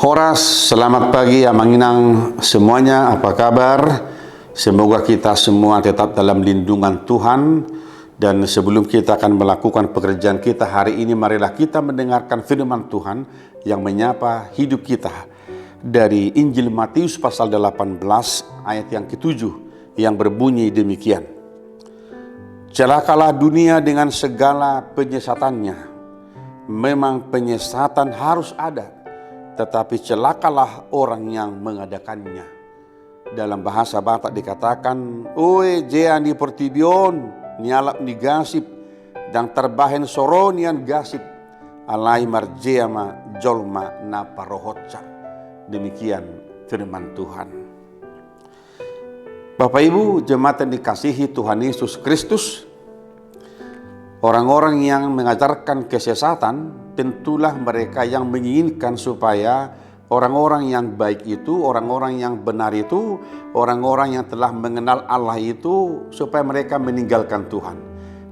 Horas, selamat pagi Amanginang semuanya, apa kabar? Semoga kita semua tetap dalam lindungan Tuhan. Dan sebelum kita akan melakukan pekerjaan kita hari ini, marilah kita mendengarkan firman Tuhan yang menyapa hidup kita. Dari Injil Matius pasal 18 ayat yang ke-7 yang berbunyi demikian. Celakalah dunia dengan segala penyesatannya. Memang penyesatan harus ada, tetapi celakalah orang yang mengadakannya. Dalam bahasa Batak dikatakan, "Oe jean di pertibion, nialap ni gasip, dan terbahen soronian gasip, alai marjeama jolma na parohotca." Demikian firman Tuhan. Bapak Ibu, jemaat yang dikasihi Tuhan Yesus Kristus, orang-orang yang mengajarkan kesesatan tentulah mereka yang menginginkan supaya orang-orang yang baik itu, orang-orang yang benar itu, orang-orang yang telah mengenal Allah itu, supaya mereka meninggalkan Tuhan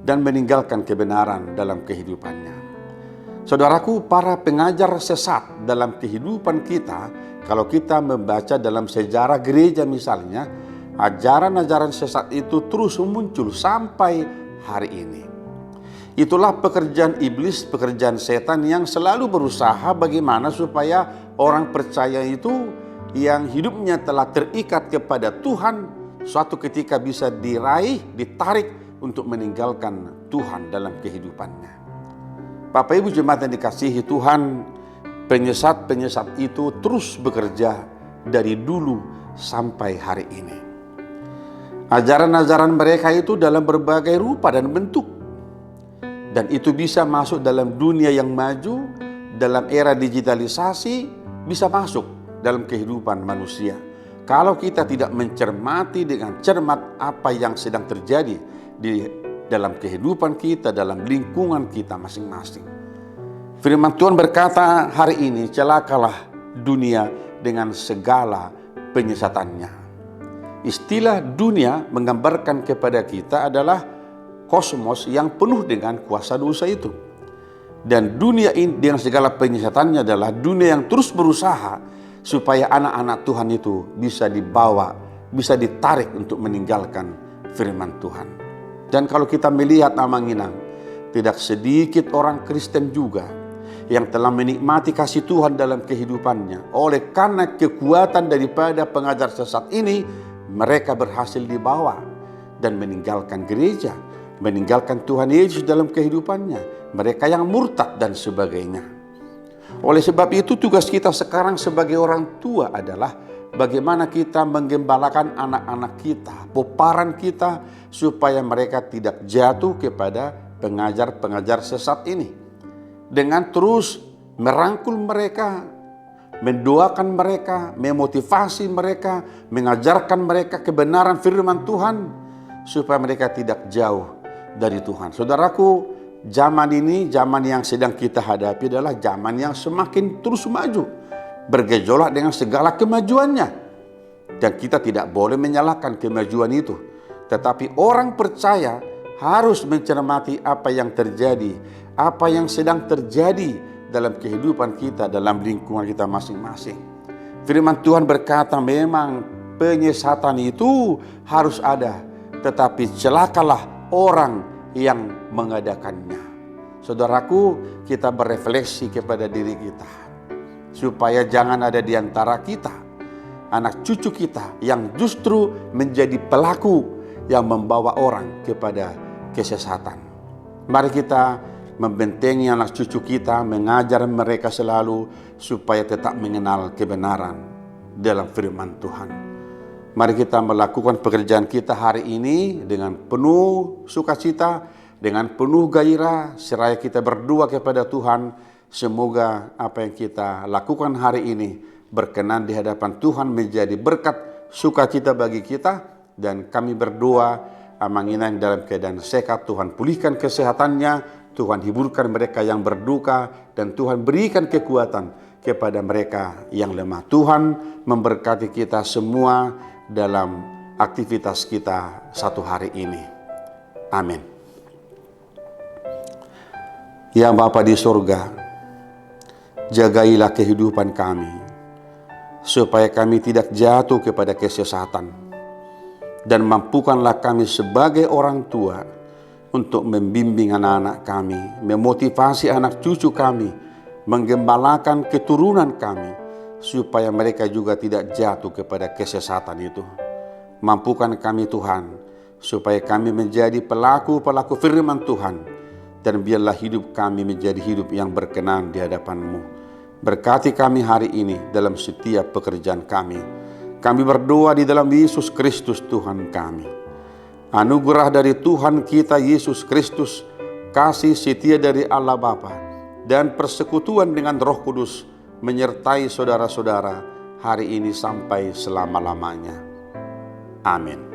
dan meninggalkan kebenaran dalam kehidupannya. Saudaraku, para pengajar sesat dalam kehidupan kita, kalau kita membaca dalam sejarah gereja misalnya, ajaran-ajaran sesat itu terus muncul sampai hari ini. Itulah pekerjaan iblis, pekerjaan setan yang selalu berusaha bagaimana supaya orang percaya itu yang hidupnya telah terikat kepada Tuhan, suatu ketika bisa ditarik untuk meninggalkan Tuhan dalam kehidupannya. Bapak Ibu jemaat yang dikasihi Tuhan, penyesat-penyesat itu terus bekerja dari dulu sampai hari ini. Ajaran-ajaran mereka itu dalam berbagai rupa dan bentuk. Dan itu bisa masuk dalam dunia yang maju, dalam era digitalisasi, bisa masuk dalam kehidupan manusia. Kalau kita tidak mencermati dengan cermat apa yang sedang terjadi di dalam kehidupan kita, dalam lingkungan kita masing-masing. Firman Tuhan berkata hari ini, celakalah dunia dengan segala penyesatannya. Istilah dunia menggambarkan kepada kita adalah kosmos yang penuh dengan kuasa dosa itu. Dan dunia ini dengan segala penyesatannya adalah dunia yang terus berusaha supaya anak-anak Tuhan itu bisa dibawa, bisa ditarik untuk meninggalkan firman Tuhan. Dan kalau kita melihat Amanginang, tidak sedikit orang Kristen juga yang telah menikmati kasih Tuhan dalam kehidupannya. Oleh karena kekuatan daripada pengajar sesat ini, mereka berhasil dibawa dan meninggalkan gereja, meninggalkan Tuhan Yesus dalam kehidupannya, mereka yang murtad dan sebagainya. Oleh sebab itu tugas kita sekarang sebagai orang tua adalah bagaimana kita menggembalakan anak-anak kita, peparan kita, supaya mereka tidak jatuh kepada pengajar-pengajar sesat ini. Dengan terus merangkul mereka, mendoakan mereka, memotivasi mereka, mengajarkan mereka kebenaran firman Tuhan, supaya mereka tidak jauh dari Tuhan. Saudaraku, zaman ini, zaman yang sedang kita hadapi adalah zaman yang semakin terus maju, bergejolak dengan segala kemajuannya. Dan kita tidak boleh menyalahkan kemajuan itu. Tetapi orang percaya harus mencermati apa yang terjadi, apa yang sedang terjadi dalam kehidupan kita, dalam lingkungan kita masing-masing. Firman Tuhan berkata memang penyesatan itu harus ada, tetapi celakalah orang yang mengadakannya. Saudaraku, kita berefleksi kepada diri kita, supaya jangan ada di antara kita, anak cucu kita, yang justru menjadi pelaku yang membawa orang kepada kesesatan. Mari kita membentengi anak cucu kita, mengajar mereka selalu supaya tetap mengenal kebenaran dalam firman Tuhan. Mari kita melakukan pekerjaan kita hari ini dengan penuh sukacita, dengan penuh gairah, seraya kita berdoa kepada Tuhan. Semoga apa yang kita lakukan hari ini berkenan di hadapan Tuhan, menjadi berkat sukacita bagi kita. Dan kami berdoa, Amanginang dalam keadaan sehat, Tuhan pulihkan kesehatannya, Tuhan hiburkan mereka yang berduka, dan Tuhan berikan kekuatan kepada mereka yang lemah. Tuhan memberkati kita semua dalam aktivitas kita satu hari ini. Amin. Ya Bapa di surga, jagailah kehidupan kami. supaya kami tidak jatuh kepada kesesatan. Dan mampukanlah kami sebagai orang tua untuk membimbing anak-anak kami, memotivasi anak cucu kami, menggembalakan keturunan kami, supaya mereka juga tidak jatuh kepada kesesatan itu. Mampukan kami Tuhan, supaya kami menjadi pelaku-pelaku firman Tuhan, dan biarlah hidup kami menjadi hidup yang berkenan di hadapan-Mu. Berkati kami hari ini dalam setiap pekerjaan kami. Kami berdoa di dalam Yesus Kristus Tuhan kami. Anugerah dari Tuhan kita Yesus Kristus, kasih setia dari Allah Bapa, dan persekutuan dengan Roh Kudus menyertai saudara-saudara hari ini sampai selama-lamanya. Amin.